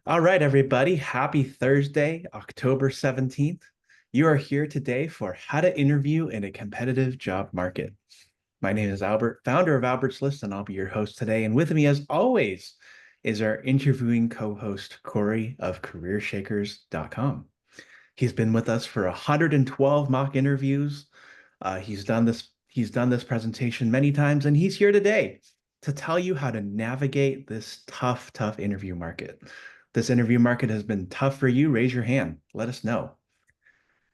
All right, everybody. Happy Thursday, October 17th. You are here today for How to Interview in a Competitive Job Market. My name is Albert, founder of Albert's List, and I'll be your host today. And with me, as always, is our interviewing co-host, Cory of CareerShakers.com. He's been with us for 112 mock interviews. He's done this presentation many times, and he's here today to tell you how to navigate this tough interview market. This interview market has been tough for you. Raise your hand. Let us know.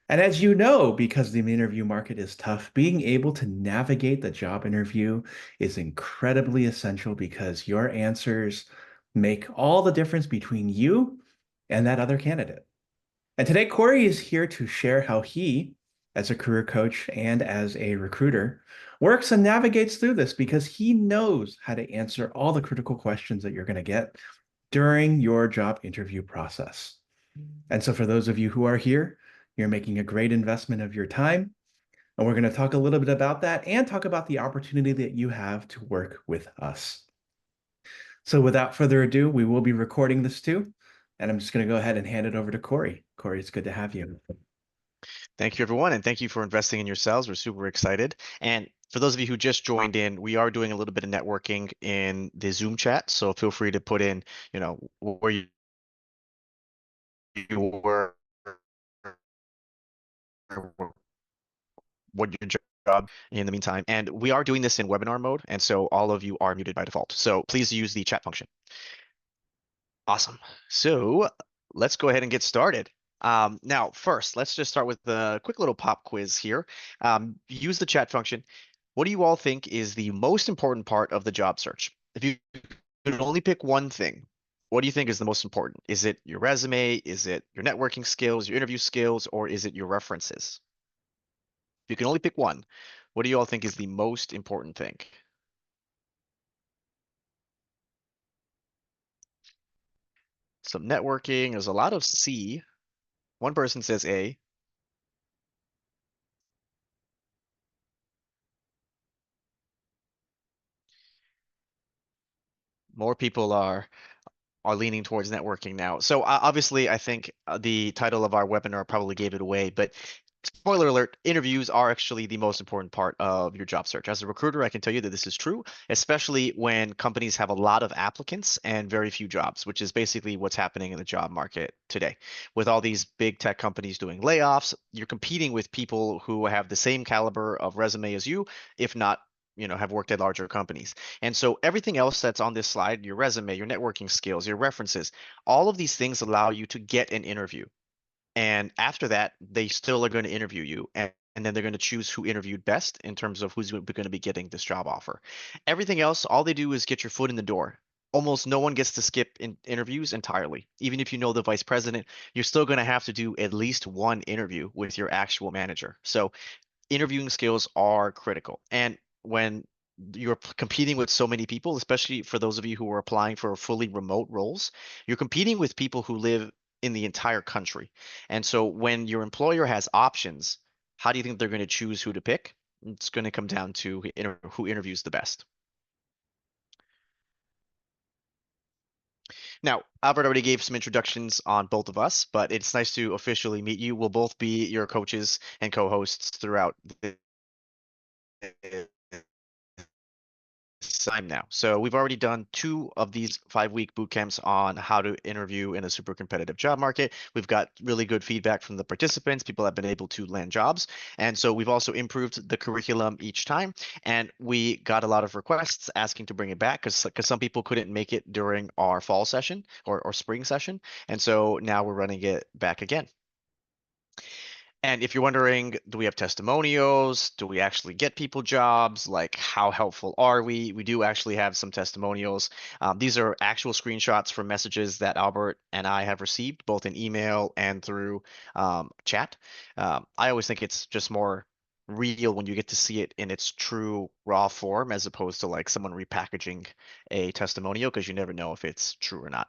And as you know, because the interview market is tough, being able to navigate the job interview is incredibly essential because your answers make all the difference between you and that other candidate. And today, Cory is here to share how he, as a career coach and as a recruiter, works and navigates through this because he knows how to answer all the critical questions that you're going to get during your job interview process. And so, for those of you who are here, you're making a great investment of your time. And we're going to talk a little bit about that and talk about the opportunity that you have to work with us. So, without further ado, we will be recording this too. And I'm just going to go ahead and hand it over to Cory. Cory, it's good to have you. Thank you, everyone, and thank you for investing in yourselves. We're super excited. And for those of you who just joined in, we are doing a little bit of networking in the Zoom chat. So feel free to put in, where you were, what your job in the meantime. And we are doing this in webinar mode, and so all of you are muted by default. So please use the chat function. Awesome. So let's go ahead and get started. Now, first, let's just start with the quick little pop quiz here. Use the chat function. What do you all think is the most important part of the job search? If you could only pick one thing, what do you think is the most important? Is it your resume? Is it your networking skills, your interview skills, or is it your references? If you can only pick one, what do you all think is the most important thing? Some networking. There's a lot of C. One person says A. More people are leaning towards networking now. So obviously, I think the title of our webinar probably gave it away, but spoiler alert, interviews are actually the most important part of your job search. As a recruiter, I can tell you that this is true, especially when companies have a lot of applicants and very few jobs, which is basically what's happening in the job market today. With all these big tech companies doing layoffs, you're competing with people who have the same caliber of resume as you, if not have worked at larger companies. And so everything else that's on this slide, your resume, your networking skills, your references, all of these things allow you to get an interview. And after that, they still are going to interview you. And then they're going to choose who interviewed best in terms of who's going to be getting this job offer. Everything else, all they do is get your foot in the door. Almost no one gets to skip interviews entirely. Even if you know the vice president, you're still going to have to do at least one interview with your actual manager. So interviewing skills are critical. And when you're competing with so many people, especially for those of you who are applying for fully remote roles, you're competing with people who live in the entire country. And so when your employer has options, how do you think they're going to choose who to pick? It's going to come down to who interviews the best. Now, Albert already gave some introductions on both of us, but it's nice to officially meet you. We'll both be your coaches and co-hosts throughout the time now. So we've already done 2 of these 5-week boot camps on how to interview in a super competitive job market. We've got really good feedback from the participants. People have been able to land jobs. And so we've also improved the curriculum each time. And we got a lot of requests asking to bring it back because some people couldn't make it during our fall session or spring session. And so now we're running it back again. And if you're wondering, do we have testimonials? Do we actually get people jobs? Like, how helpful are we? We do actually have some testimonials. These are actual screenshots from messages that Albert and I have received, both in email and through chat. I always think it's just more real when you get to see it in its true raw form, as opposed to like someone repackaging a testimonial, because you never know if it's true or not.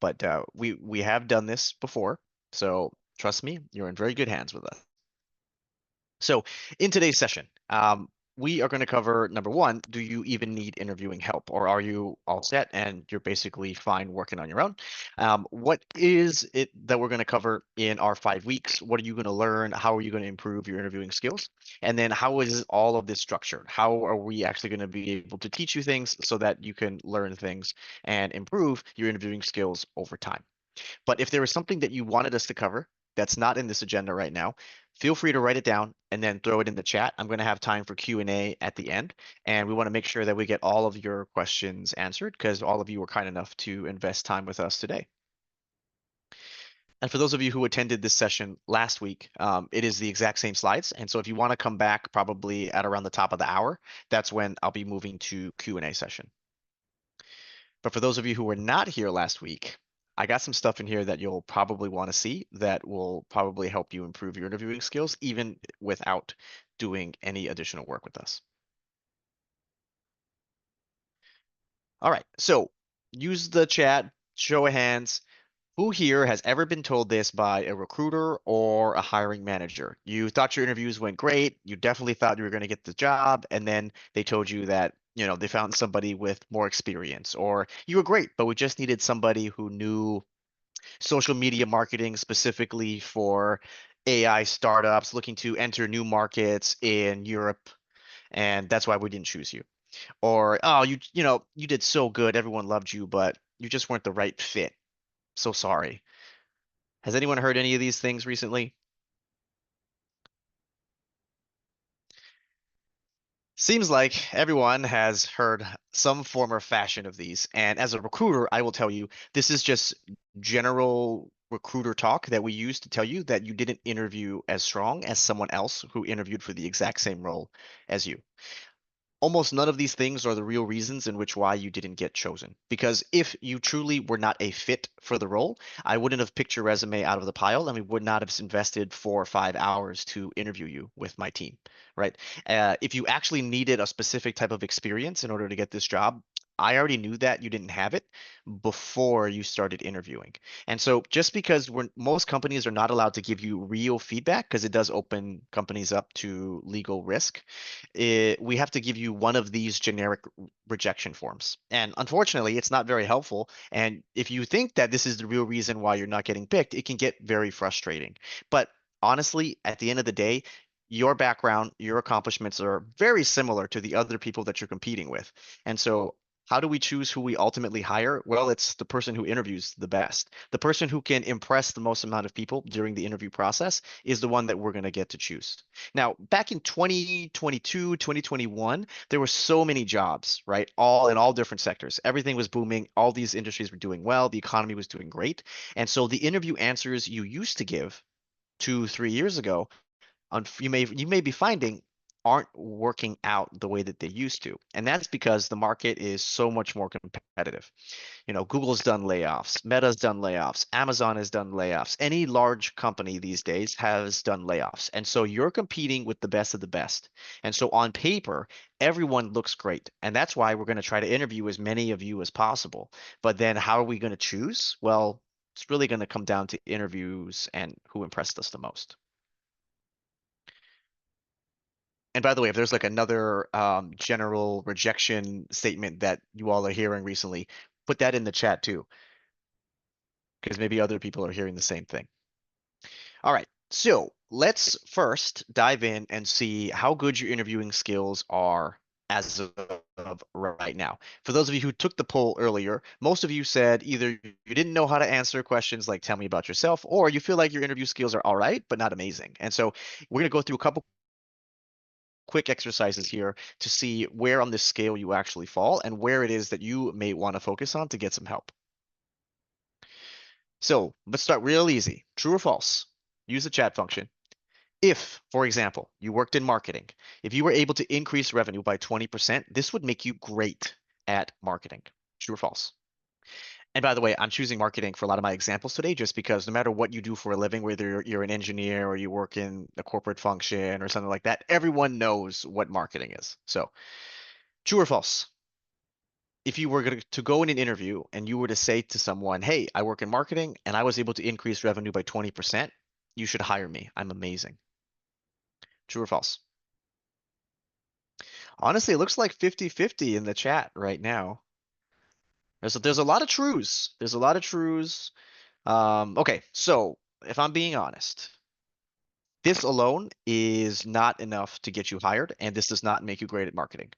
But we have done this before, so trust me, you're in very good hands with us. So in today's session, we are going to cover number one, do you even need interviewing help, or are you all set and you're basically fine working on your own? What is it that we're going to cover in our 5 weeks? What are you going to learn? How are you going to improve your interviewing skills? And then how is all of this structured? How are we actually going to be able to teach you things so that you can learn things and improve your interviewing skills over time? But if there is something that you wanted us to cover that's not in this agenda right now, feel free to write it down and then throw it in the chat. I'm going to have time for Q&A at the end, and we want to make sure that we get all of your questions answered because all of you were kind enough to invest time with us today. And for those of you who attended this session last week, it is the exact same slides. And so if you want to come back probably at around the top of the hour, that's when I'll be moving to Q&A session. But for those of you who were not here last week, I got some stuff in here that you'll probably want to see that will probably help you improve your interviewing skills, even without doing any additional work with us. All right, so use the chat, show of hands. Who here has ever been told this by a recruiter or a hiring manager? You thought your interviews went great. You definitely thought you were going to get the job. And then they told you that, they found somebody with more experience, or you were great, but we just needed somebody who knew social media marketing specifically for AI startups looking to enter new markets in Europe. And that's why we didn't choose you. Or, oh, you did so good. Everyone loved you, but you just weren't the right fit. So sorry. Has anyone heard any of these things recently? Seems like everyone has heard some form or fashion of these. And as a recruiter, I will tell you, this is just general recruiter talk that we use to tell you that you didn't interview as strong as someone else who interviewed for the exact same role as you. Almost none of these things are the real reasons in which why you didn't get chosen. Because if you truly were not a fit for the role, I wouldn't have picked your resume out of the pile and we would not have invested 4 or 5 hours to interview you with my team, right? If you actually needed a specific type of experience in order to get this job, I already knew that you didn't have it before you started interviewing. And so just because most companies are not allowed to give you real feedback because it does open companies up to legal risk, we have to give you one of these generic rejection forms. And unfortunately, it's not very helpful. And if you think that this is the real reason why you're not getting picked, it can get very frustrating. But honestly, at the end of the day, your background, your accomplishments are very similar to the other people that you're competing with. And so how do we choose who we ultimately hire? Well, it's the person who interviews the best. The person who can impress the most amount of people during the interview process is the one that we're going to get to choose. Now, back in 2022, 2021, there were so many jobs, right? All in all different sectors. Everything was booming. All these industries were doing well. The economy was doing great. And so the interview answers you used to give 2, 3 years ago, you may be finding aren't working out the way that they used to. And that's because the market is so much more competitive. Google's done layoffs, Meta's done layoffs, Amazon has done layoffs. Any large company these days has done layoffs. And so you're competing with the best of the best. And so on paper, everyone looks great. And that's why we're going to try to interview as many of you as possible. But then how are we going to choose? Well, it's really going to come down to interviews and who impressed us the most. And by the way, if there's like another general rejection statement that you all are hearing recently, put that in the chat too, because maybe other people are hearing the same thing. All right, so let's first dive in and see how good your interviewing skills are as of right now. For those of you who took the poll earlier, most of you said either you didn't know how to answer questions like tell me about yourself, or you feel like your interview skills are all right, but not amazing. And so we're going to go through a couple quick exercises here to see where on this scale you actually fall and where it is that you may want to focus on to get some help. So let's start real easy. True or false? Use the chat function. If, for example, you worked in marketing, if you were able to increase revenue by 20%, this would make you great at marketing. True or false? And by the way, I'm choosing marketing for a lot of my examples today just because no matter what you do for a living, whether you're an engineer or you work in a corporate function or something like that, everyone knows what marketing is. So, true or false? If you were going to go in an interview and you were to say to someone, hey, I work in marketing and I was able to increase revenue by 20%, you should hire me. I'm amazing. True or false? Honestly, it looks like 50-50 in the chat right now. There's a lot of truths. There's a lot of truths. Okay, so if I'm being honest, this alone is not enough to get you hired, and this does not make you great at marketing.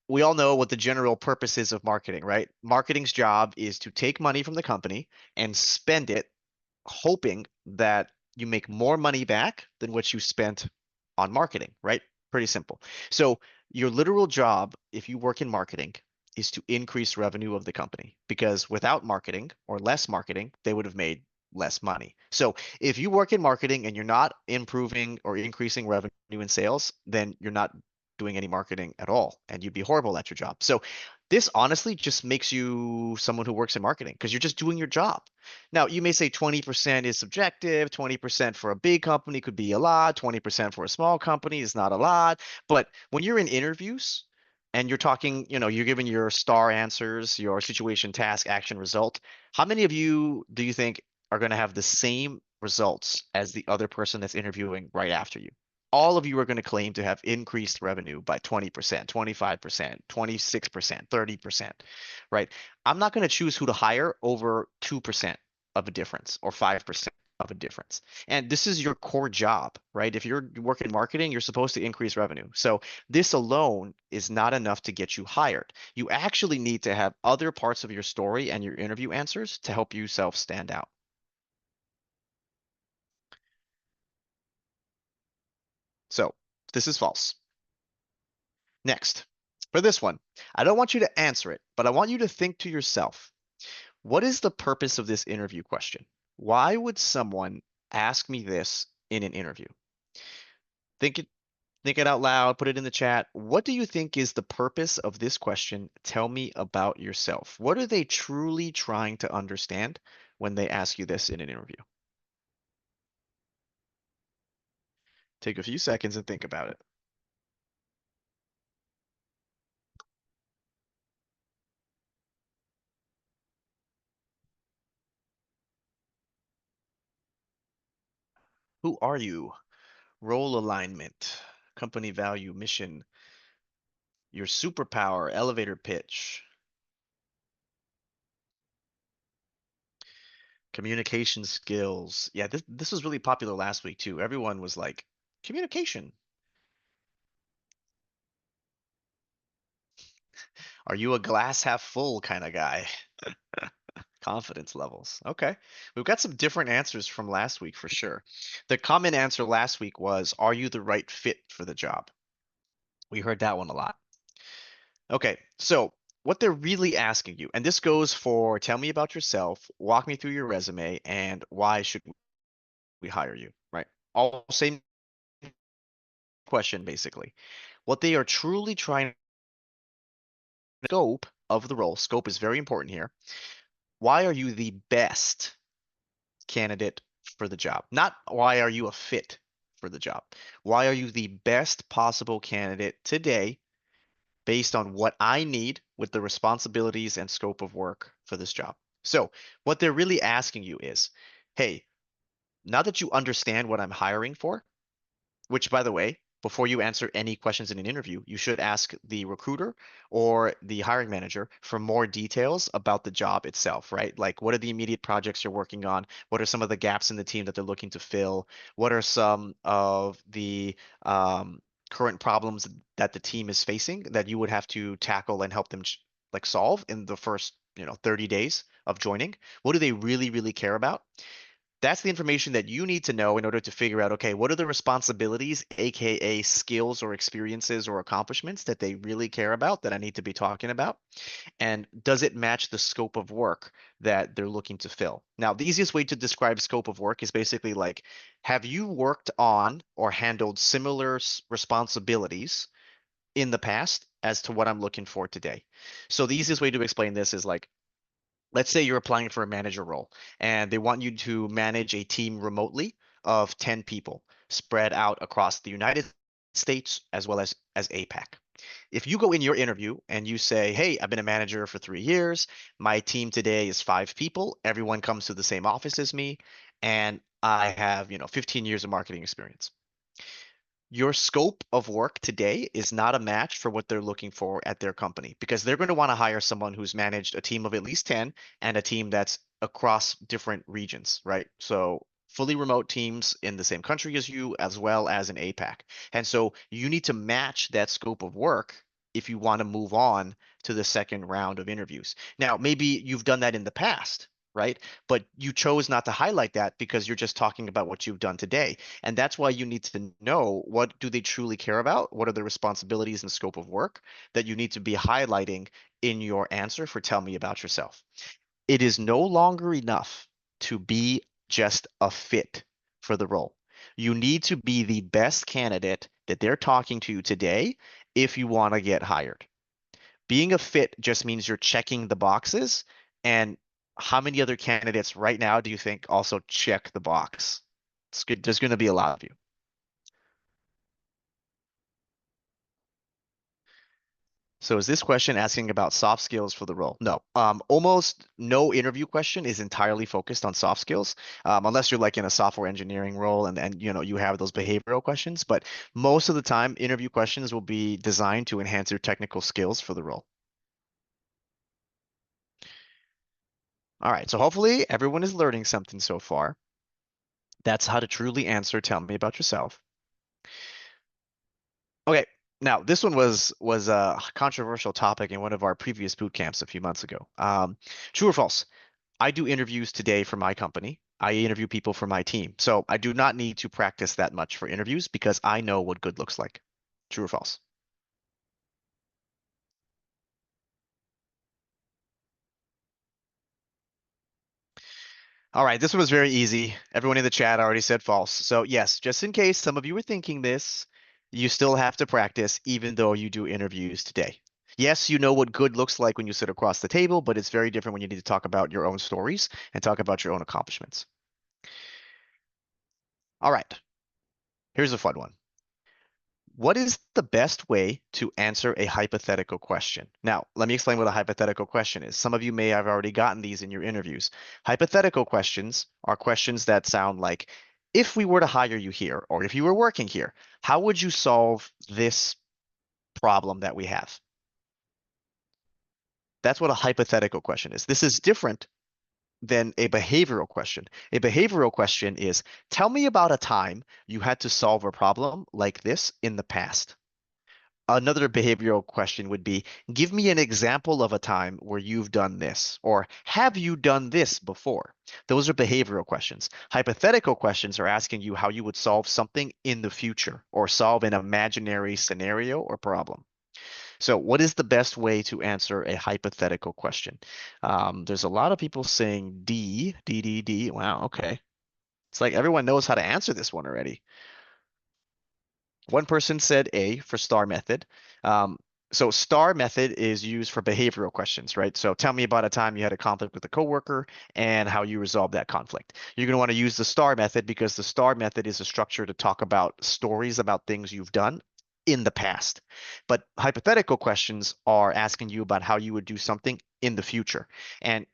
We all know what the general purpose is of marketing, right? Marketing's job is to take money from the company and spend it hoping that you make more money back than what you spent on marketing, right? Pretty simple. So, your literal job, if you work in marketing, is to increase revenue of the company because without marketing or less marketing, they would have made less money. So, if you work in marketing and you're not improving or increasing revenue and sales, then you're not doing any marketing at all and you'd be horrible at your job. So, this honestly just makes you someone who works in marketing because you're just doing your job. Now, you may say 20% is subjective, 20% for a big company could be a lot, 20% for a small company is not a lot. But when you're in interviews and you're talking, you're giving your star answers, your situation, task, action, result, how many of you do you think are going to have the same results as the other person that's interviewing right after you? All of you are going to claim to have increased revenue by 20%, 25%, 26%, 30%, right? I'm not going to choose who to hire over 2% of a difference or 5% of a difference. And this is your core job, right? If you're working marketing, you're supposed to increase revenue. So this alone is not enough to get you hired. You actually need to have other parts of your story and your interview answers to help you self stand out. So this is false. Next, for this one, I don't want you to answer it, but I want you to think to yourself, what is the purpose of this interview question? Why would someone ask me this in an interview? Think it think it out loud, put it in the chat. What do you think is the purpose of this question? Tell me about yourself. What are they truly trying to understand when they ask you this in an interview? Take a few seconds and think about it. Who are you? Role alignment, company value, mission, your superpower, elevator pitch, communication skills. Yeah, this was really popular last week too. Everyone was like, communication. Are you a glass half full kind of guy? Confidence levels. Okay. We've got some different answers from last week for sure. The common answer last week was, are you the right fit for the job? We heard that one a lot. Okay. So what they're really asking you, and this goes for tell me about yourself, walk me through your resume, and why should we hire you, right? All same question, basically. What they are truly trying scope of the role, scope is very important here. Why are you the best candidate for the job? Not why are you a fit for the job? Why are you the best possible candidate today based on what I need with the responsibilities and scope of work for this job? So, what they're really asking you is, hey, now that you understand what I'm hiring for, which, by the way, before you answer any questions in an interview, you should ask the recruiter or the hiring manager for more details about the job itself, right? Like, what are the immediate projects you're working on? What are some of the gaps in the team that they're looking to fill? What are some of the current problems that the team is facing that you would have to tackle and help them like solve in the first, 30 days of joining? What do they really, really care about? That's the information that you need to know in order to figure out, okay, what are the responsibilities, aka skills or experiences or accomplishments that they really care about that I need to be talking about? And does it match the scope of work that they're looking to fill? Now, the easiest way to describe scope of work is basically like, have you worked on or handled similar responsibilities in the past as to what I'm looking for today? So the easiest way to explain this is like, let's say you're applying for a manager role and they want you to manage a team remotely of 10 people spread out across the United States as well as APAC. If you go in your interview and you say, "Hey, I've been a manager for 3 years. My team today is 5 people. Everyone comes to the same office as me, and I have, 15 years of marketing experience." your scope of work today is not a match for what they're looking for at their company because they're going to want to hire someone who's managed a team of at least 10 and a team that's across different regions, right? So fully remote teams in the same country as you, as well as an APAC. And so you need to match that scope of work if you want to move on to the second round of interviews. Now, maybe you've done that in the past, right? But you chose not to highlight that because you're just talking about what you've done today. And that's why you need to know what do they truly care about? What are the responsibilities and scope of work that you need to be highlighting in your answer for tell me about yourself. It is no longer enough to be just a fit for the role. You need to be the best candidate that they're talking to today if you want to get hired. Being a fit just means you're checking the boxes. And how many other candidates right now do you think also check the box? It's good. There's going to be a lot of you. So is this question asking about soft skills for the role? No. Almost no interview question is entirely focused on soft skills, unless you're like in a software engineering role and you have those behavioral questions. But most of the time, interview questions will be designed to enhance your technical skills for the role. All right. So hopefully everyone is learning something so far. That's how to truly answer. Tell me about yourself. Okay. Now, this one was a controversial topic in one of our previous boot camps a few months ago. True or false? I do interviews today for my company. I interview people for my team. So I do not need to practice that much for interviews because I know what good looks like. True or false? All right, this one was very easy. Everyone in the chat already said false. So yes, just in case some of you were thinking this, you still have to practice even though you do interviews today. Yes, you know what good looks like when you sit across the table, but it's very different when you need to talk about your own stories and talk about your own accomplishments. All right, here's a fun one. What is the best way to answer a hypothetical question? Now, let me explain what a hypothetical question is. Some of you may have already gotten these in your interviews. Hypothetical questions are questions that sound like, if we were to hire you here, or if you were working here, how would you solve this problem that we have? That's what a hypothetical question is. This is different than a behavioral question. A behavioral question is, tell me about a time you had to solve a problem like this in the past. Another behavioral question would be, give me an example of a time where you've done this, or have you done this before? Those are behavioral questions. Hypothetical questions are asking you how you would solve something in the future or solve an imaginary scenario or problem. So, what is the best way to answer a hypothetical question? There's a lot of people saying D, D, D, D. Wow, okay. It's like everyone knows how to answer this one already. One person said A for star method. Um, so star method is used for behavioral questions, right? So tell me about a time you had a conflict with a coworker and how you resolved that conflict. You're going to want to use the star method because the star method is a structure to talk about stories about things you've done in the past. But hypothetical questions are asking you about how you would do something in the future. And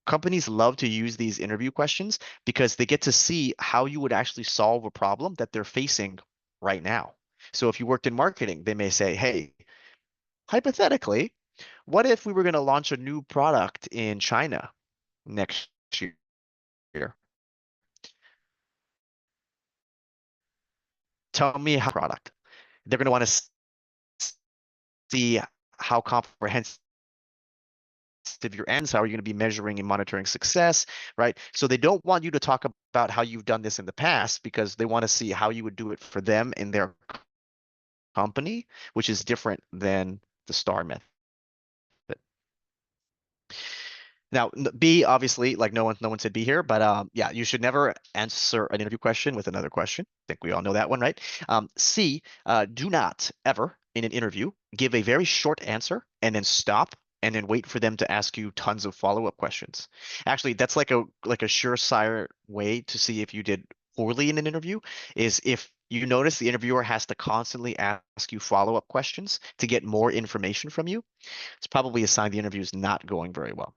companies love to use these interview questions because they get to see how you would actually solve a problem that they're facing right now. So if you worked in marketing, they may say, hey, hypothetically, what if we were going to launch a new product in China next year? Tell me how product. They're going to want to see how comprehensive your ends, how are you going to be measuring and monitoring success, right? So they don't want you to talk about how you've done this in the past because they want to see how you would do it for them in their company, which is different than the STAR method. Now, B, obviously, like no one said B here, but yeah, you should never answer an interview question with another question. I think we all know that one, right? C, do not ever in an interview give a very short answer and then stop and then wait for them to ask you tons of follow-up questions. Actually, that's like a surefire way to see if you did poorly in an interview is if you notice the interviewer has to constantly ask you follow-up questions to get more information from you, it's probably a sign the interview is not going very well.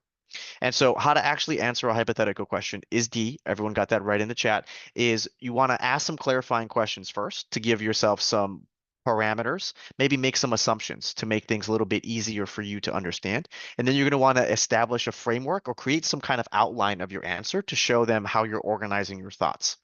And so how to actually answer a hypothetical question is D, everyone got that right in the chat, is you want to ask some clarifying questions first to give yourself some parameters, maybe make some assumptions to make things a little bit easier for you to understand. And then you're going to want to establish a framework or create some kind of outline of your answer to show them how you're organizing your thoughts.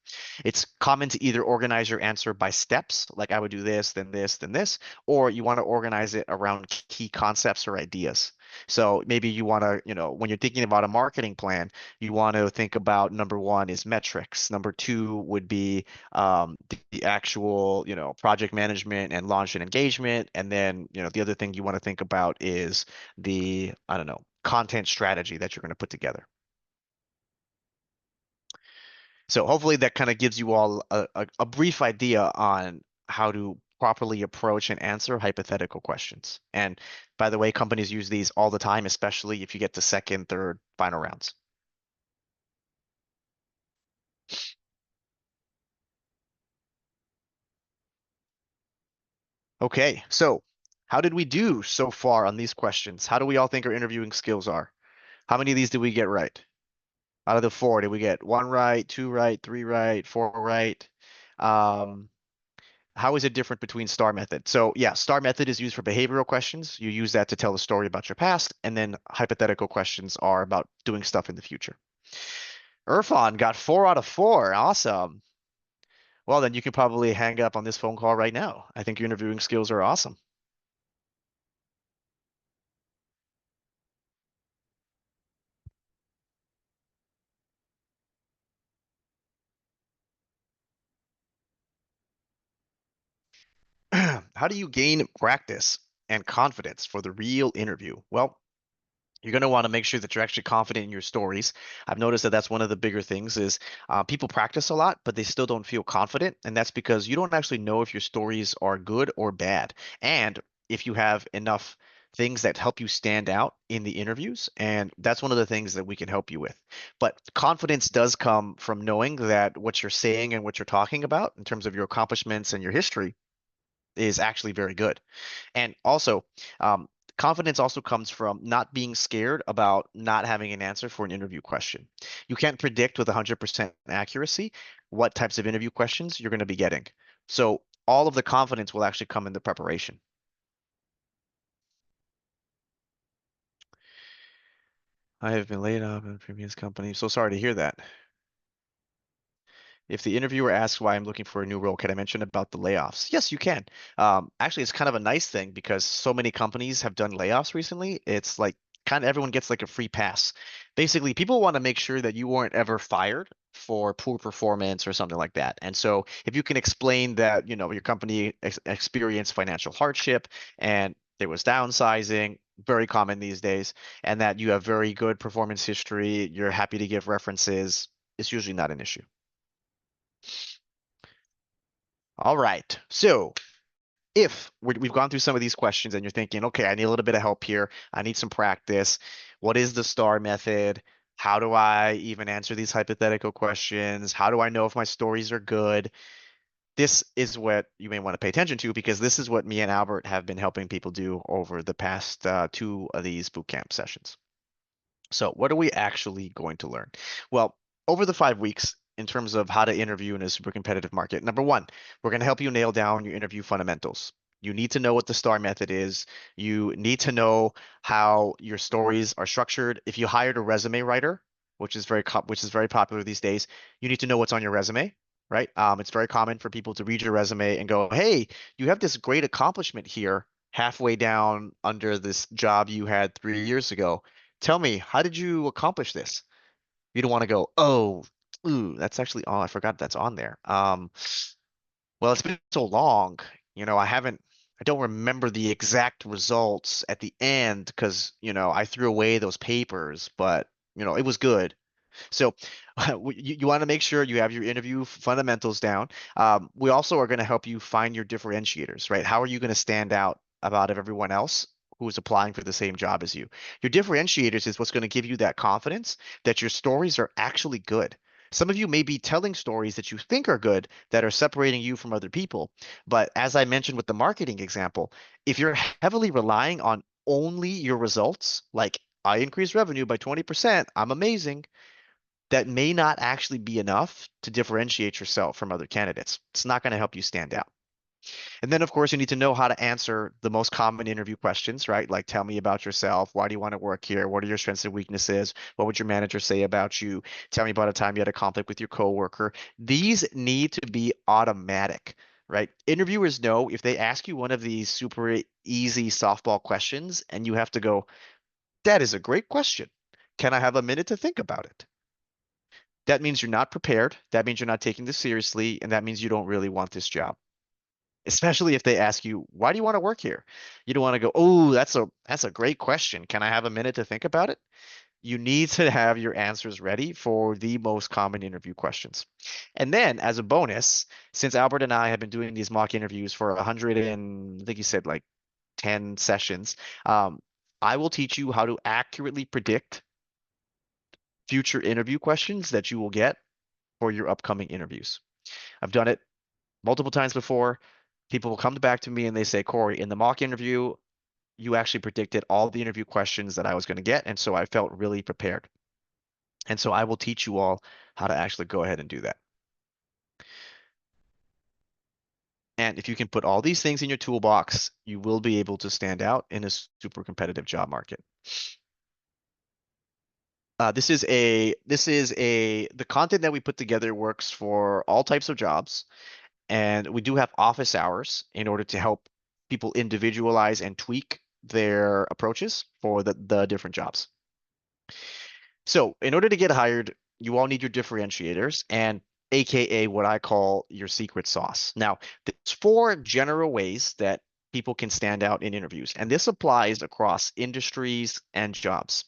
It's common to either organize your answer by steps, like I would do this, then this, then this, or you want to organize it around key concepts or ideas. So maybe you want to, when you're thinking about a marketing plan, you want to think about number one is metrics. Number two would be the actual, project management and launch and engagement. And then, the other thing you want to think about is the, I don't know, content strategy that you're going to put together. So hopefully that kind of gives you all a brief idea on how to properly approach and answer hypothetical questions. And by the way, companies use these all the time, especially if you get to second, third, final rounds. Okay, so how did we do so far on these questions? How do we all think our interviewing skills are? How many of these did we get right? Out of the four, did we get one right, two right, three right, four right? Um, How is it different between STAR method? So yeah, STAR method is used for behavioral questions. You use that to tell a story about your past, and then hypothetical questions are about doing stuff in the future. Irfan got 4 out of 4. Awesome. Well, then you can probably hang up on this phone call right now. I think your interviewing skills are awesome. How do you gain practice and confidence for the real interview? Well, you're going to want to make sure that you're actually confident in your stories. I've noticed that that's one of the bigger things is people practice a lot, but they still don't feel confident. And that's because you don't actually know if your stories are good or bad. And if you have enough things that help you stand out in the interviews. And that's one of the things that we can help you with. But confidence does come from knowing that what you're saying and what you're talking about in terms of your accomplishments and your history is actually very good. And also, um, confidence also comes from not being scared about not having an answer for an interview question. You can't predict with 100% accuracy what types of interview questions you're going to be getting. So all of the confidence will actually come in the preparation. I have been laid off in a previous company. So sorry to hear that. If the interviewer asks why I'm looking for a new role, can I mention about the layoffs? Yes, you can. Actually, it's kind of a nice thing because so many companies have done layoffs recently. It's like kind of everyone gets like a free pass. Basically, people want to make sure that you weren't ever fired for poor performance or something like that. And so if you can explain that, your company experienced financial hardship and there was downsizing, very common these days, and that you have very good performance history, you're happy to give references, it's usually not an issue. All right. So if we've gone through some of these questions and you're thinking, okay, I need a little bit of help here. I need some practice. What is the STAR method? How do I even answer these hypothetical questions? How do I know if my stories are good? This is what you may want to pay attention to because this is what me and Albert have been helping people do over the past two of these bootcamp sessions. So, what are we actually going to learn? Well, over the 5 weeks, in terms of how to interview in a super competitive market, number one, we're going to help you nail down your interview fundamentals. You need to know what the STAR method is. You need to know how your stories are structured. If you hired a resume writer, which is very popular these days, you need to know what's on your resume, right? It's very common for people to read your resume and go, "Hey, you have this great accomplishment here, halfway down under this job you had 3 years ago. Tell me, how did you accomplish this?" You don't want to go, "Oh, ooh, that's actually, oh, I forgot that's on there. Well, it's been so long, I don't remember the exact results at the end because, I threw away those papers, but, it was good." So you want to make sure you have your interview fundamentals down. We also are going to help you find your differentiators, right? How are you going to stand out about everyone else who is applying for the same job as you? Your differentiators is what's going to give you that confidence that your stories are actually good. Some of you may be telling stories that you think are good that are separating you from other people. But as I mentioned with the marketing example, if you're heavily relying on only your results, like I increased revenue by 20%. I'm amazing. That may not actually be enough to differentiate yourself from other candidates. It's not going to help you stand out. And then, of course, you need to know how to answer the most common interview questions, right? Like, tell me about yourself. Why do you want to work here? What are your strengths and weaknesses? What would your manager say about you? Tell me about a time you had a conflict with your coworker. These need to be automatic, right? Interviewers know if they ask you one of these super easy softball questions and you have to go, that is a great question. Can I have a minute to think about it? That means you're not prepared. That means you're not taking this seriously. And that means you don't really want this job. Especially if they ask you, why do you want to work here? You don't want to go, oh, that's a great question. Can I have a minute to think about it? You need to have your answers ready for the most common interview questions. And then as a bonus, since Albert and I have been doing these mock interviews for 100 and I think you said like 10 sessions, I will teach you how to accurately predict future interview questions that you will get for your upcoming interviews. I've done it multiple times before. People will come back to me and they say, Cory, in the mock interview, you actually predicted all the interview questions that I was going to get. And so I felt really prepared. And so I will teach you all how to actually go ahead and do that. And if you can put all these things in your toolbox, you will be able to stand out in a super competitive job market. The content that we put together works for all types of jobs. And we do have office hours in order to help people individualize and tweak their approaches for the different jobs. So in order to get hired, you all need your differentiators and AKA what I call your secret sauce. Now, there's four general ways that people can stand out in interviews, and this applies across industries and jobs.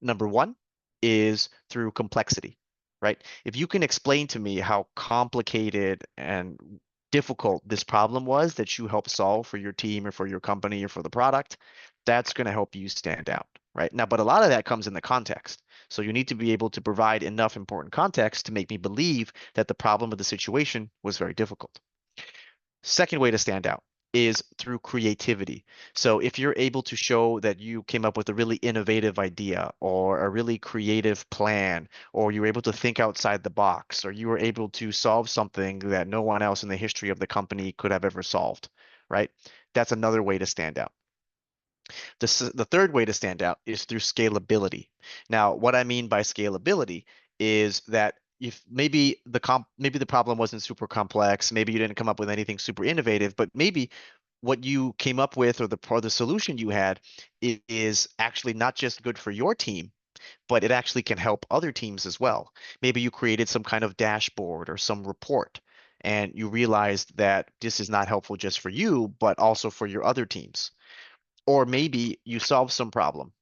Number one is through complexity, right? If you can explain to me how complicated and difficult this problem was that you helped solve for your team or for your company or for the product, that's going to help you stand out, right? Now, but a lot of that comes in the context. So you need to be able to provide enough important context to make me believe that the problem of the situation was very difficult. Second way to stand out is through creativity. So if you're able to show that you came up with a really innovative idea or a really creative plan, or you're able to think outside the box, or you were able to solve something that no one else in the history of the company could have ever solved, right? That's another way to stand out. The third way to stand out is through scalability. Now, what I mean by scalability is that if maybe the problem wasn't super complex, maybe you didn't come up with anything super innovative, but maybe what you came up with or the solution you had is actually not just good for your team, but it actually can help other teams as well. Maybe you created some kind of dashboard or some report, and you realized that this is not helpful just for you, but also for your other teams. Or maybe you solve some problem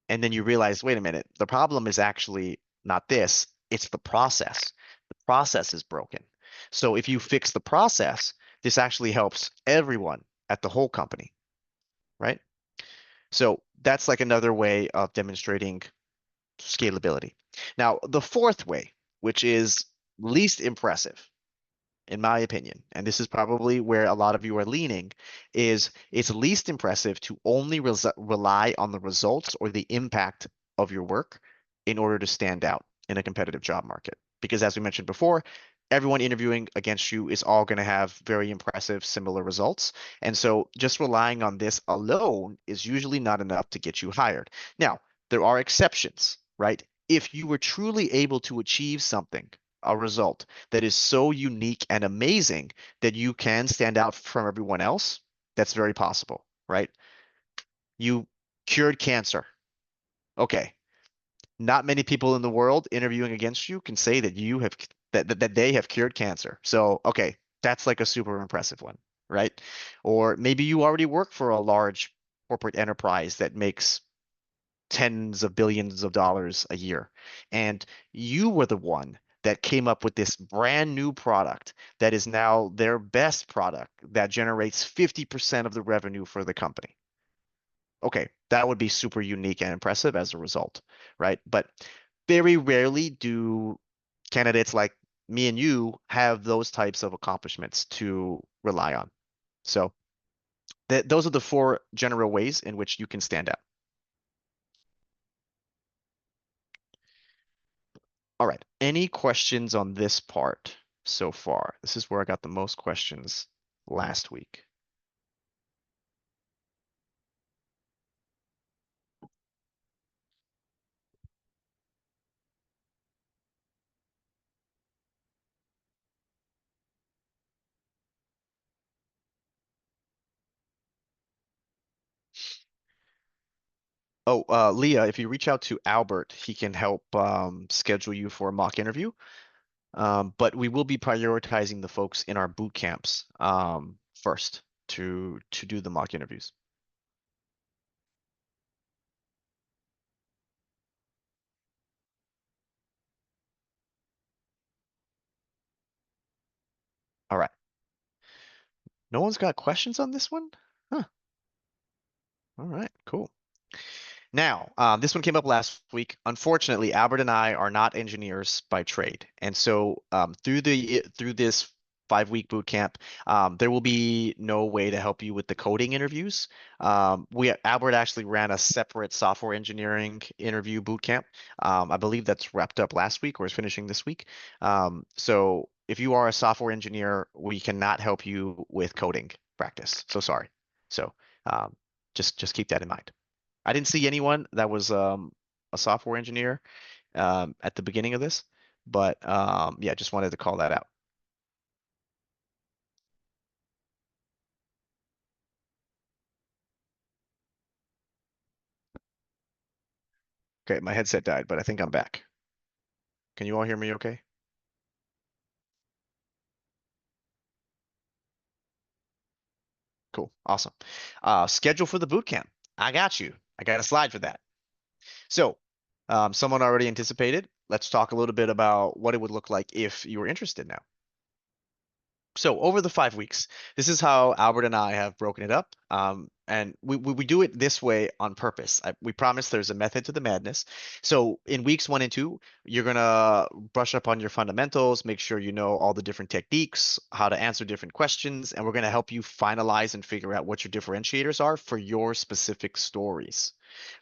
and then you realize, wait a minute, the problem is actually not this, it's the process. The process is broken. So if you fix the process, this actually helps everyone at the whole company, right? So that's like another way of demonstrating scalability. Now, the fourth way, which is least impressive, in my opinion, and this is probably where a lot of you are leaning, is it's least impressive to only rely on the results or the impact of your work in order to stand out in a competitive job market. Because as we mentioned before, everyone interviewing against you is all going to have very impressive similar results. And so just relying on this alone is usually not enough to get you hired. Now, there are exceptions, right? If you were truly able to achieve something, a result that is so unique and amazing that you can stand out from everyone else, that's very possible, right? You cured cancer. Okay. Not many people in the world interviewing against you can say that you have that they have cured cancer. So, okay, that's like a super impressive one, right? Or maybe you already work for a large corporate enterprise that makes tens of billions of dollars a year. And you were the one that came up with this brand new product that is now their best product that generates 50% of the revenue for the company. Okay, that would be super unique and impressive as a result, right? But very rarely do candidates like me and you have those types of accomplishments to rely on. So those are the four general ways in which you can stand out. All right. Any questions on this part so far? This is where I got the most questions last week. Oh, Leah, if you reach out to Albert, he can help schedule you for a mock interview. But we will be prioritizing the folks in our boot camps first to do the mock interviews. All right. No one's got questions on this one? Huh. All right, cool. Now, this one came up last week. Unfortunately, Albert and I are not engineers by trade, and so through this 5 week boot camp, there will be no way to help you with the coding interviews. We Albert actually ran a separate software engineering interview boot camp. I believe that's wrapped up last week or is finishing this week. So if you are a software engineer, we cannot help you with coding practice. So sorry. So um, just keep that in mind. I didn't see anyone that was a software engineer at the beginning of this, but yeah, just wanted to call that out. Okay, my headset died, but I think I'm back. Can you all hear me okay? Cool, awesome. Schedule for the boot camp. I got you. I got a slide for that. So, someone already anticipated. Let's talk a little bit about what it would look like if you were interested now. So over the 5 weeks, this is how Albert and I have broken it up. And we do it this way on purpose. We promise there's a method to the madness. So in weeks 1 and 2, you're gonna brush up on your fundamentals, make sure you know all the different techniques, how to answer different questions, and we're gonna help you finalize and figure out what your differentiators are for your specific stories,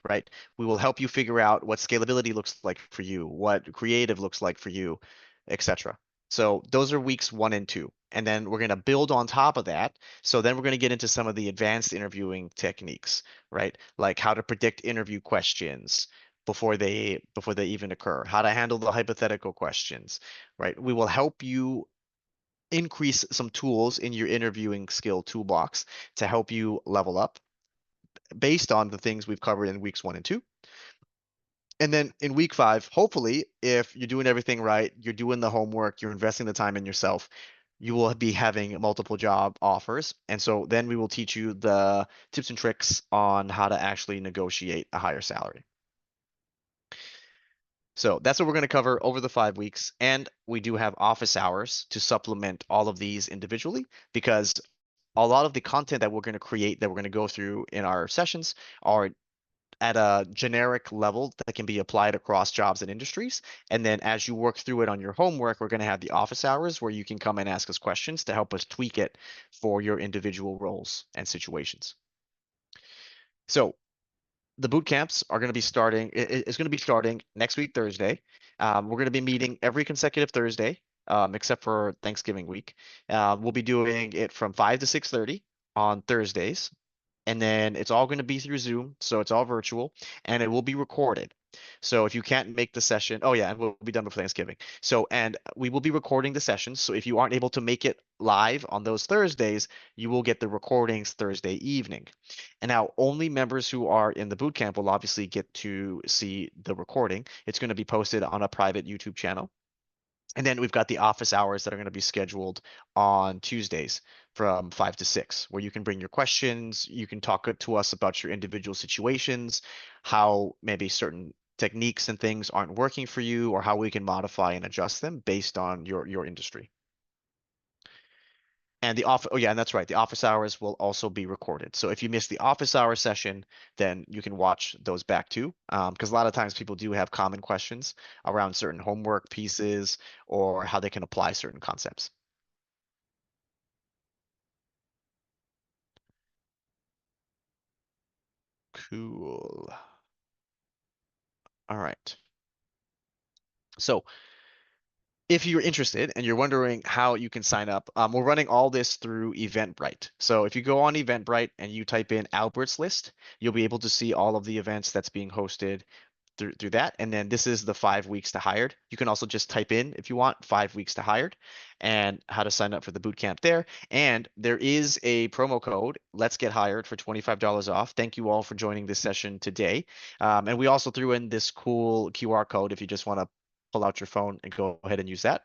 right? We will help you figure out what scalability looks like for you, what creative looks like for you, etc. So those are weeks 1 and 2. And then we're going to build on top of that. So then we're going to get into some of the advanced interviewing techniques, right? Like how to predict interview questions before they even occur, how to handle the hypothetical questions, right? We will help you increase some tools in your interviewing skill toolbox to help you level up based on the things we've covered in weeks 1 and 2. And then in week 5, hopefully, if you're doing everything right, you're doing the homework, you're investing the time in yourself, you will be having multiple job offers. And so then we will teach you the tips and tricks on how to actually negotiate a higher salary. So that's what we're going to cover over the 5 weeks. And we do have office hours to supplement all of these individually because a lot of the content that we're going to create, that we're going to go through in our sessions, are at a generic level that can be applied across jobs and industries. And then as you work through it on your homework, we're going to have the office hours where you can come and ask us questions to help us tweak it for your individual roles and situations. So the boot camps are going to be starting, it's going to be starting next week, Thursday. We're going to be meeting every consecutive Thursday, except for Thanksgiving week. We'll be doing it from 5 to 6:30 on Thursdays, and then it's all going to be through Zoom, so it's all virtual, and it will be recorded. So if you can't make the session, oh yeah, and we'll be done before Thanksgiving. So, and we will be recording the sessions. So if you aren't able to make it live on those Thursdays, you will get the recordings Thursday evening. And now only members who are in the boot camp will obviously get to see the recording. It's going to be posted on a private YouTube channel. And then we've got the office hours that are going to be scheduled on Tuesdays from 5 to 6, where you can bring your questions. You can talk to us about your individual situations, how maybe certain techniques and things aren't working for you, or how we can modify and adjust them based on your industry. And oh yeah, and that's right. The office hours will also be recorded. So if you miss the office hour session, then you can watch those back too. Because a lot of times people do have common questions around certain homework pieces or how they can apply certain concepts. Cool. All right. So if you're interested and you're wondering how you can sign up, we're running all this through Eventbrite. So if you go on Eventbrite and you type in Albert's list, you'll be able to see all of the events that's being hosted through that. And then this is the 5 weeks to hired. You can also just type in, if you want, 5 weeks to hired and how to sign up for the boot camp there. And there is a promo code, Let's Get Hired, for $25 off. Thank you all for joining this session today. And we also threw in this cool QR code if you just want to pull out your phone and go ahead and use that.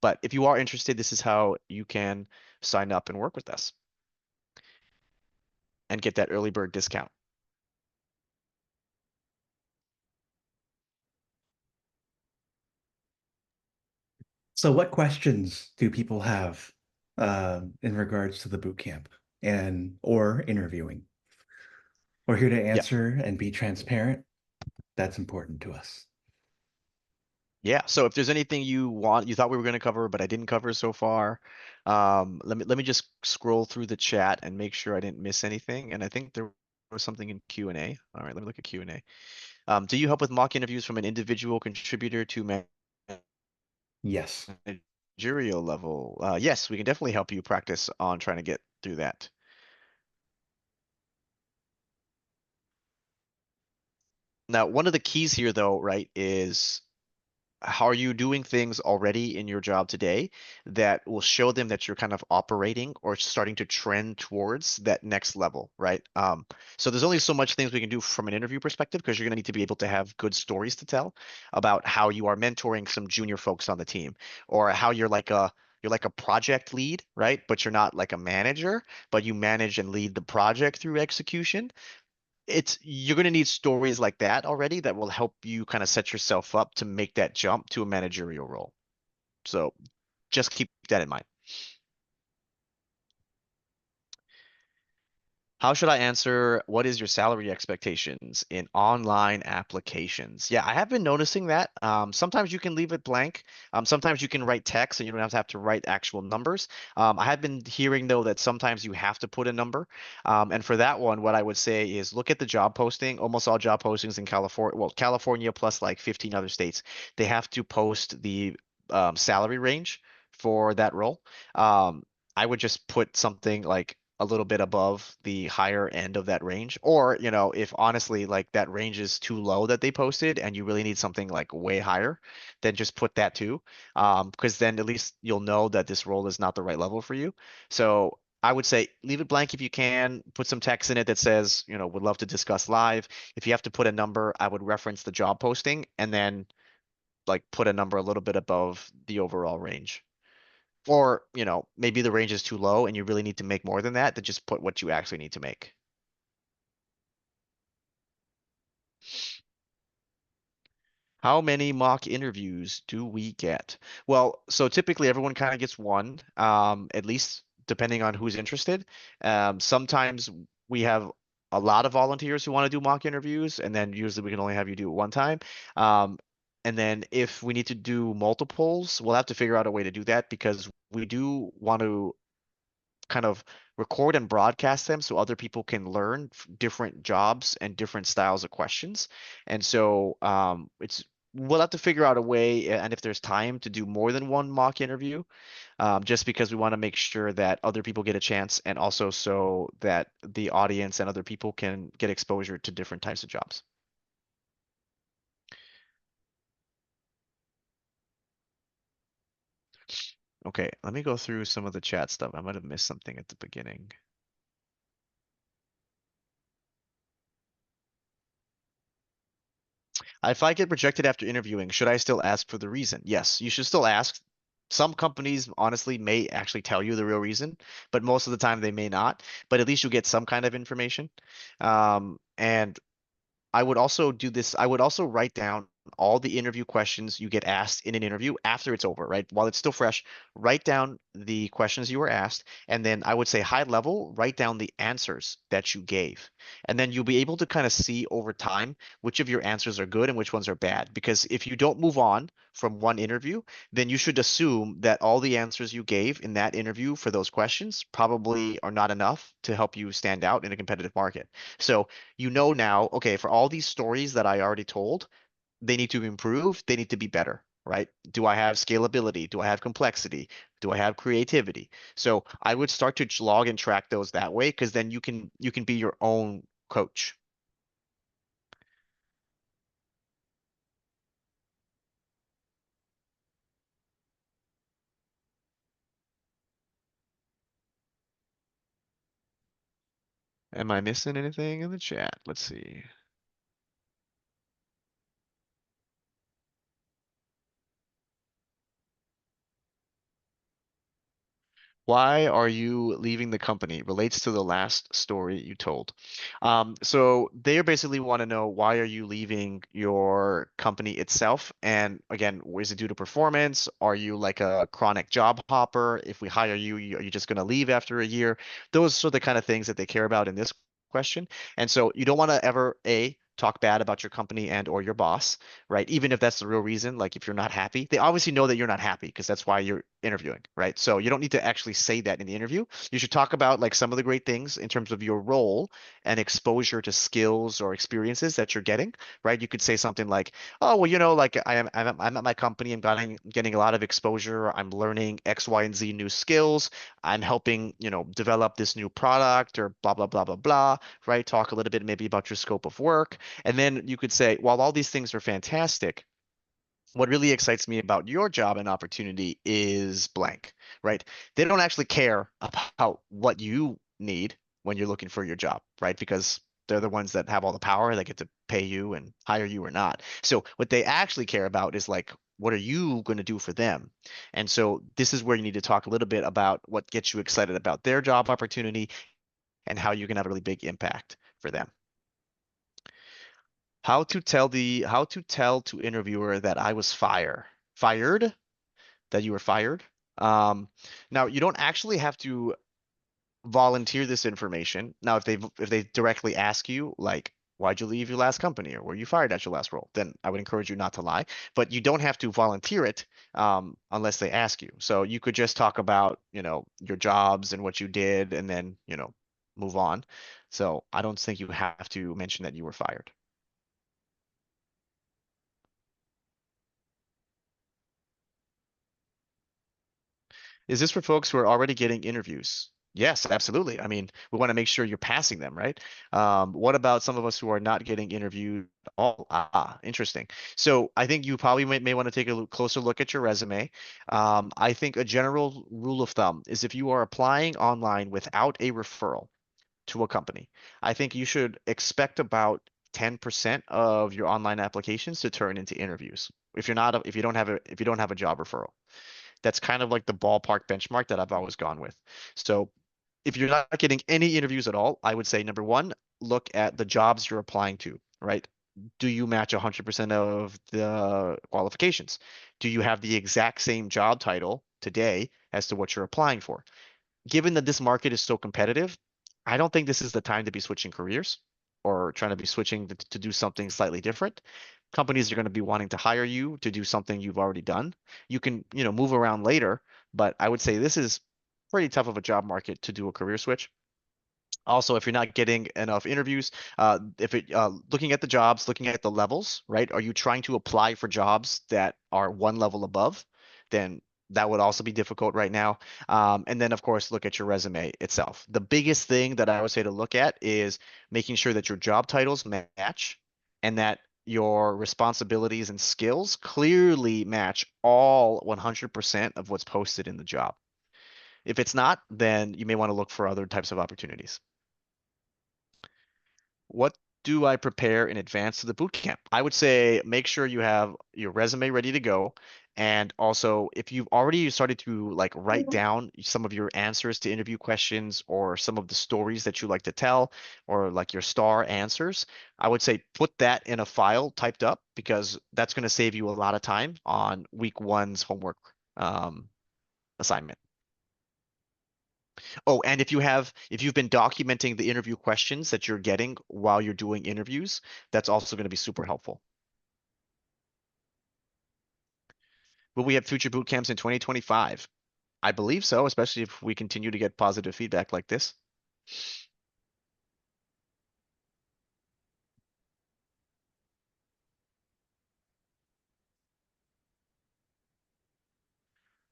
But if you are interested, this is how you can sign up and work with us and get that early bird discount. So, what questions do people have in regards to the boot camp and or interviewing? We're here to Yeah. answer and be transparent. That's important to us. Yeah. So if there's anything you thought we were going to cover, but I didn't cover so far, let me just scroll through the chat and make sure I didn't miss anything. And I think there was something in Q&A. All right, let me look at Q&A. Do you help with mock interviews from an individual contributor to Yes. managerial level? Yes, we can definitely help you practice on trying to get through that. Now, one of the keys here, though, right, is how are you doing things already in your job today that will show them that you're kind of operating or starting to trend towards that next level, right? So there's only so much things we can do from an interview perspective because you're going to need to be able to have good stories to tell about how you are mentoring some junior folks on the team or how you're like a project lead, right? But you're not like a manager, but you manage and lead the project through execution. You're going to need stories like that already that will help you kind of set yourself up to make that jump to a managerial role. So just keep that in mind. How should I answer? What is your salary expectations in online applications? Yeah, I have been noticing that. Sometimes you can leave it blank. Sometimes you can write text and you don't have to write actual numbers. I have been hearing though that sometimes you have to put a number. And for that one, what I would say is look at the job posting. Almost all job postings in California, well, California plus like 15 other states, they have to post the salary range for that role. Um, I would just put something like a little bit above the higher end of that range. Or, if honestly like that range is too low that they posted and you really need something like way higher, then just put that too. Because then at least you'll know that this role is not the right level for you. So I would say leave it blank if you can, put some text in it that says, would love to discuss live. If you have to put a number, I would reference the job posting and then like put a number a little bit above the overall range. Or, maybe the range is too low and you really need to make more than that, then just put what you actually need to make. How many mock interviews do we get? Well, so typically everyone kind of gets one, at least depending on who's interested. Sometimes we have a lot of volunteers who want to do mock interviews, and then usually we can only have you do it one time. And then if we need to do multiples, we'll have to figure out a way to do that because we do want to kind of record and broadcast them so other people can learn different jobs and different styles of questions. And so it's we'll have to figure out a way and if there's time to do more than one mock interview, just because we want to make sure that other people get a chance and also so that the audience and other people can get exposure to different types of jobs. Okay, let me go through some of the chat stuff. I might have missed something at the beginning. If I get rejected after interviewing, should I still ask for the reason? Yes, you should still ask. Some companies honestly may actually tell you the real reason, but most of the time they may not. But at least you get some kind of information. And I would also do this. I would also write down all the interview questions you get asked in an interview after it's over, right? While it's still fresh, write down the questions you were asked. And then I would say high level, write down the answers that you gave. And then you'll be able to kind of see over time which of your answers are good and which ones are bad. Because if you don't move on from one interview, then you should assume that all the answers you gave in that interview for those questions probably are not enough to help you stand out in a competitive market. So now, okay, for all these stories that I already told, they need to improve, they need to be better, right? Do I have scalability? Do I have complexity? Do I have creativity? So I would start to log and track those that way because then you can be your own coach. Am I missing anything in the chat? Let's see. Why are you leaving the company? Relates to the last story you told. So they basically want to know why are you leaving your company itself? And again, is it due to performance? Are you like a chronic job hopper? If we hire you, are you just going to leave after a year? Those are the kind of things that they care about in this question. And so you don't want to ever, A, talk bad about your company and or your boss, right? Even if that's the real reason, like if you're not happy, they obviously know that you're not happy because that's why you're interviewing, right? So you don't need to actually say that in the interview. You should talk about like some of the great things in terms of your role and exposure to skills or experiences that you're getting, right? You could say something like, "Oh, well, like I'm at my company. I'm getting a lot of exposure. I'm learning X, Y, and Z new skills. I'm helping, develop this new product or blah blah blah blah blah." Right? Talk a little bit maybe about your scope of work, and then you could say, while all these things are fantastic, what really excites me about your job and opportunity is blank, right? They don't actually care about what you need when you're looking for your job, right? Because they're the ones that have all the power. They get to pay you and hire you or not. So what they actually care about is like, what are you going to do for them? And so this is where you need to talk a little bit about what gets you excited about their job opportunity and how you can have a really big impact for them. How to tell to interviewer that I was fired, that you were fired. Um, Now you don't actually have to volunteer this information. Now if they directly ask you like why'd you leave your last company or were you fired at your last role, then I would encourage you not to lie. But you don't have to volunteer it unless they ask you. So you could just talk about your jobs and what you did, and then move on. So I don't think you have to mention that you were fired. Is this for folks who are already getting interviews? Yes, absolutely. I mean, we want to make sure you're passing them, right? What about some of us who are not getting interviewed at all? Interesting. So I think you probably may want to take a closer look at your resume. I think a general rule of thumb is if you are applying online without a referral to a company, I think you should expect about 10% of your online applications to turn into interviews. If you don't have a job referral. That's kind of like the ballpark benchmark that I've always gone with. So if you're not getting any interviews at all, I would say number one, look at the jobs you're applying to, right? Do you match 100% of the qualifications? Do you have the exact same job title today as to what you're applying for? Given that this market is so competitive, I don't think this is the time to be switching careers or trying to be switching to do something slightly different. Companies are going to be wanting to hire you to do something you've already done. You can, move around later, but I would say this is pretty tough of a job market to do a career switch. Also, if you're not getting enough interviews, if it looking at the jobs, looking at the levels, right? Are you trying to apply for jobs that are one level above? Then that would also be difficult right now. And then, of course, look at your resume itself. The biggest thing that I would say to look at is making sure that your job titles match and that your responsibilities and skills clearly match all 100% of what's posted in the job. If it's not, then you may want to look for other types of opportunities. What do I prepare in advance to the boot camp? I would say make sure you have your resume ready to go. And also, if you've already started to like write down some of your answers to interview questions or some of the stories that you like to tell or like your star answers, I would say put that in a file typed up because that's going to save you a lot of time on week one's homework um, assignment. Oh, and if you've been documenting the interview questions that you're getting while you're doing interviews, that's also going to be super helpful. Will we have future boot camps in 2025? I believe so, especially if we continue to get positive feedback like this.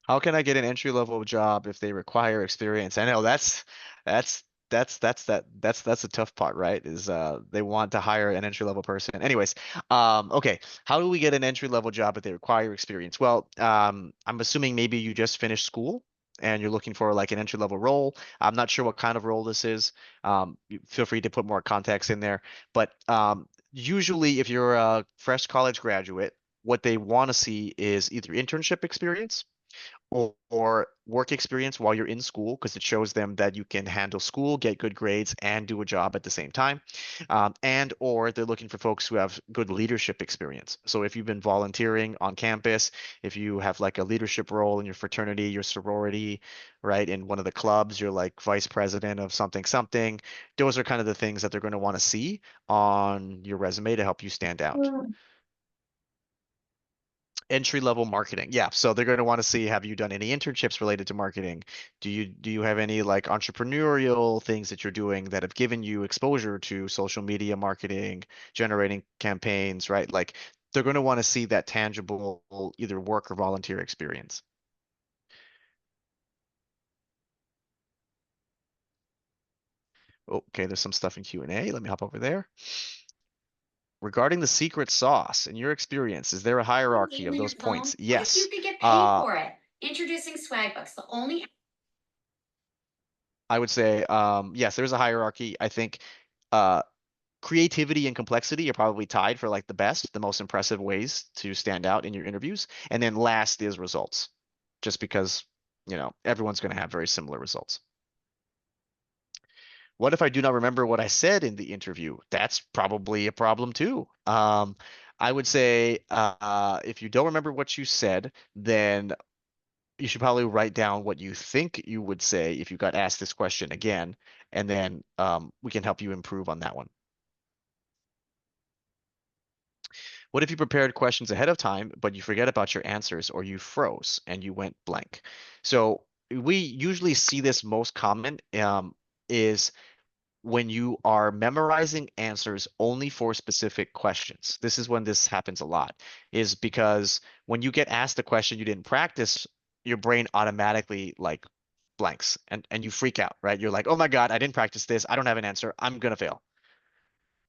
How can I get an entry level job if they require experience? I know that's that's the tough part, right? Is they want to hire an entry level person. Anyways, okay, how do we get an entry level job if they require experience? Well, I'm assuming maybe you just finished school and you're looking for like an entry level role. I'm not sure what kind of role this is. Feel free to put more context in there. But usually, if you're a fresh college graduate, what they want to see is either internship experience or work experience while you're in school because it shows them that you can handle school, get good grades, and do a job at the same time. And or they're looking for folks who have good leadership experience. So if you've been volunteering on campus, if you have like a leadership role in your fraternity, your sorority, right, in one of the clubs, you're like vice president of something, something. Those are kind of the things that they're going to want to see on your resume to help you stand out. Entry level marketing. Yeah, so they're going to want to see, have you done any internships related to marketing? Do you have any like entrepreneurial things that you're doing that have given you exposure to social media marketing, generating campaigns, right? Like they're going to want to see that tangible either work or volunteer experience. Okay, there's some stuff in Q&A. Let me hop over there. Regarding the secret sauce, in your experience, is there a hierarchy Game of on your those phone? points? What if you Yes. could get paid Uh, for it? Introducing Swagbucks, the only I would say yes, there's a hierarchy. I think uh, creativity and complexity are probably tied for like the best, the most impressive ways to stand out in your interviews. And then last is results, just because, everyone's going to have very similar results. What if I do not remember what I said in the interview? That's probably a problem too. I would say if you don't remember what you said, then you should probably write down what you think you would say if you got asked this question again, and then we can help you improve on that one. What if you prepared questions ahead of time, but you forget about your answers or you froze and you went blank? So we usually see this most common is when you are memorizing answers only for specific questions. This is when this happens a lot, is because when you get asked a question you didn't practice, your brain automatically like blanks and you freak out, right? You're like, oh my God, I didn't practice this. I don't have an answer. I'm gonna fail.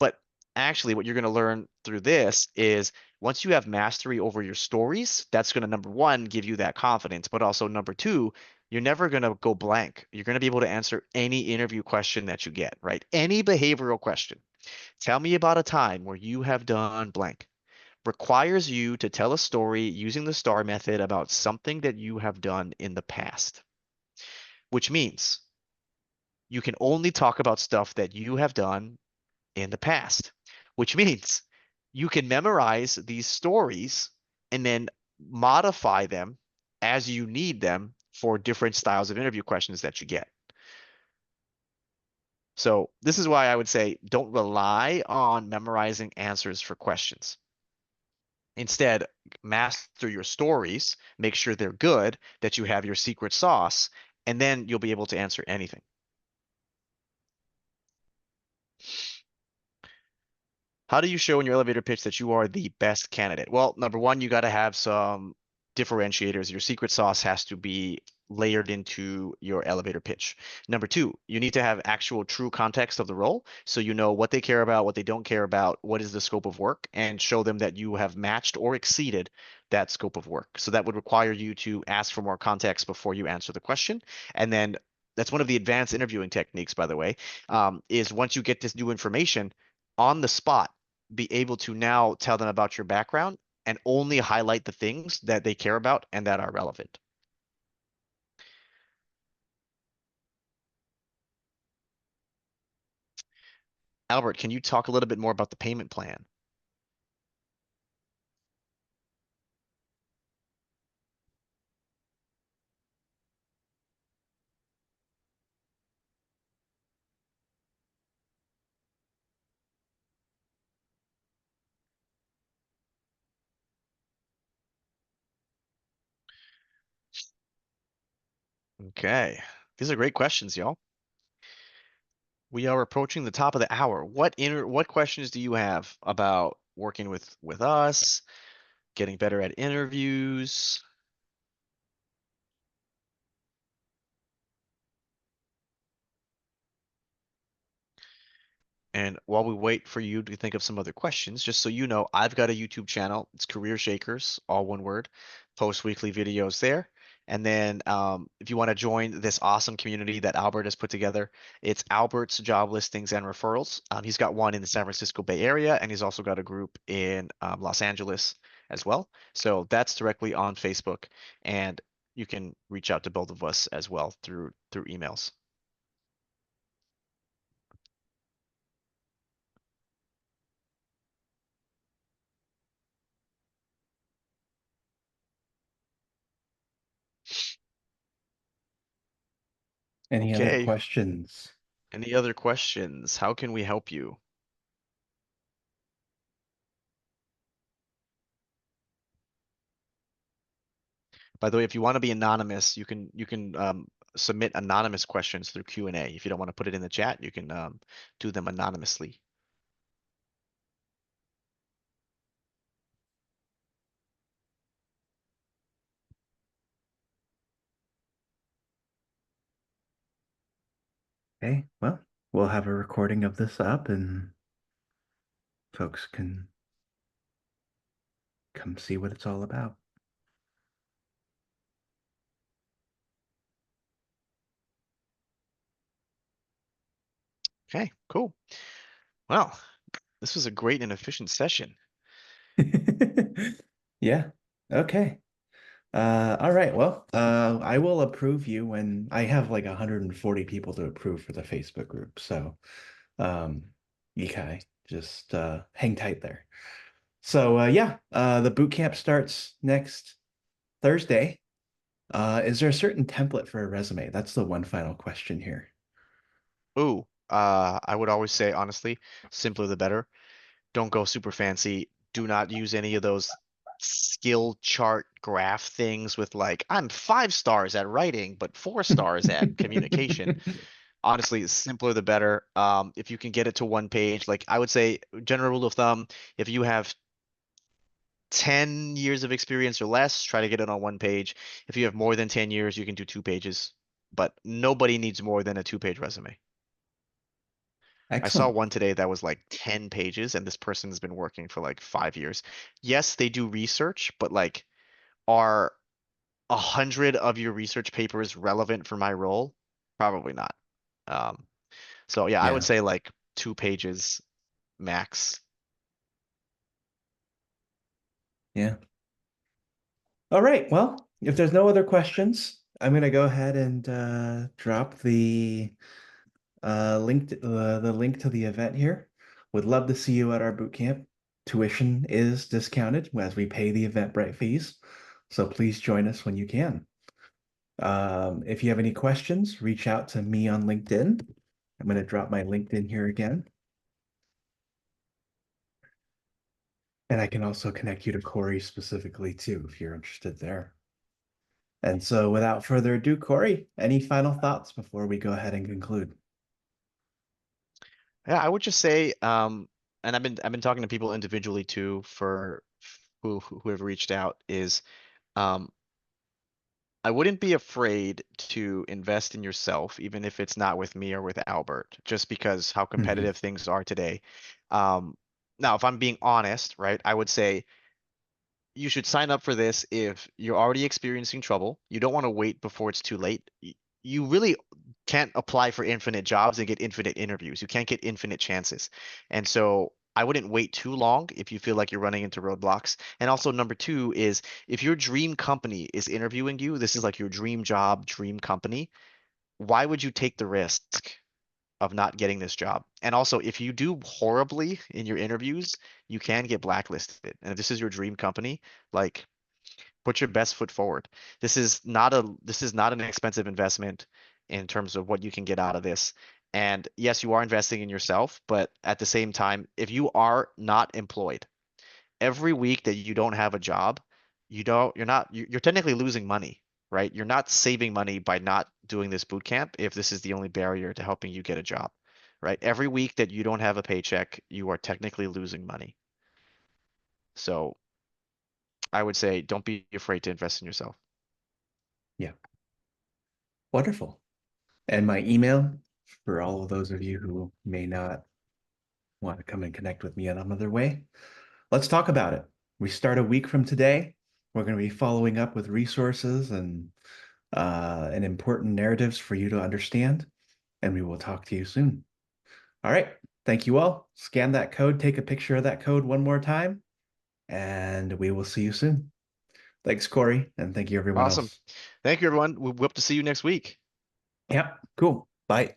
But actually, what you're going to learn through this is once you have mastery over your stories, that's going to, number one, give you that confidence. But also, number two, you're never going to go blank. You're going to be able to answer any interview question that you get, right? Any behavioral question. Tell me about a time where you have done blank. Requires you to tell a story using the STAR method about something that you have done in the past, which means you can only talk about stuff that you have done in the past, which means you can memorize these stories and then modify them as you need them for different styles of interview questions that you get. So this is why I would say don't rely on memorizing answers for questions. Instead, master your stories, make sure they're good, that you have your secret sauce, and then you'll be able to answer anything. How do you show in your elevator pitch that you are the best candidate? Well, number one, you got to have some differentiators. Your secret sauce has to be layered into your elevator pitch. Number two, you need to have actual true context of the role. So you know what they care about, what they don't care about, what is the scope of work, and show them that you have matched or exceeded that scope of work. So that would require you to ask for more context before you answer the question. And then that's one of the advanced interviewing techniques, by the way, is once you get this new information on the spot, be able to now tell them about your background and only highlight the things that they care about and that are relevant. Albert, can you talk a little bit more about the payment plan? Okay. These are great questions, y'all. We are approaching the top of the hour. What questions do you have about working with us, getting better at interviews? And while we wait for you to think of some other questions, just so you know, I've got a YouTube channel. It's Career Shakers, all one word. Post weekly videos there. And then if you want to join this awesome community that Albert has put together, it's Albert's Job Listings and Referrals. He's got one in the San Francisco Bay Area, and he's also got a group in Los Angeles as well. So that's directly on Facebook, and you can reach out to both of us as well through emails. Any other Okay. questions? Any other questions? How can we help you? By the way, if you want to be anonymous, you can submit anonymous questions through Q&A. If you don't want to put it in the chat, you can do them anonymously. Okay, well, we'll have a recording of this up and folks can come see what it's all about. Okay, cool. Well, this was a great and efficient session. Yeah. Okay. All right. Well, I will approve you when I have like 140 people to approve for the Facebook group. So, okay, just hang tight there. So, yeah, the boot camp starts next Thursday. Is there a certain template for a resume? That's the one final question here. Ooh, I would always say, honestly, simpler the better. Don't go super fancy. Do not use any of those skill chart graph things with like, I'm 5 stars at writing, but 4 stars at communication. Honestly, the simpler the better. If you can get it to one page, like I would say, general rule of thumb, if you have 10 years of experience or less, try to get it on one page. If you have more than 10 years, you can do 2 pages, but nobody needs more than a 2 page resume. I saw Excellent. one today that was like 10 pages, and this person has been working for like 5 years. Yes, they do research, but like, are 100 of your research papers relevant for my role? Probably not. Um, so yeah, I would Yeah. say like 2 pages max. Yeah. All right. Well, if there's no other questions, I'm going to go ahead and drop the the link to the event here. Would love to see you at our boot camp. Tuition is discounted as we pay the Eventbrite fees, so please join us when you can. If you have any questions, reach out to me on LinkedIn. I'm going to drop my LinkedIn here again. And I can also connect you to Cory specifically too, if you're interested there. And so without further ado, Cory, any final thoughts before we go ahead and conclude? Yeah, I would just say, and I've been talking to people individually too for who have reached out is, um, I wouldn't be afraid to invest in yourself, even if it's not with me or with Albert, just because how Mhm. competitive things are today. Um, Now, if I'm being honest, right, I would say you should sign up for this if you're already experiencing trouble. You don't want to wait before it's too late. You really can't apply for infinite jobs and get infinite interviews. You can't get infinite chances. And so I wouldn't wait too long if you feel like you're running into roadblocks. And also, number two is if your dream company is interviewing you, this is like your dream job, dream company, why would you take the risk of not getting this job? And also, if you do horribly in your interviews, you can get blacklisted. And if this is your dream company, like, put your best foot forward. This is not an expensive investment in terms of what you can get out of this. And yes, you are investing in yourself, but at the same time, if you are not employed, every week that you don't have a job, you're technically losing money, right? You're not saving money by not doing this boot camp if this is the only barrier to helping you get a job, right? Every week that you don't have a paycheck, you are technically losing money. So I would say don't be afraid to invest in yourself. Yeah, wonderful. And my email for all of those of you who may not want to come and connect with me in another way, let's talk about it. We start a week from today. We're going to be following up with resources and important narratives for you to understand, and we will talk to you soon. All right. Thank you all. Scan that code, take a picture of that code one more time, and we will see you soon. Thanks, Cory, and thank you everyone Awesome. else. Thank you, everyone. We hope to see you next week. Yep, cool. Bye.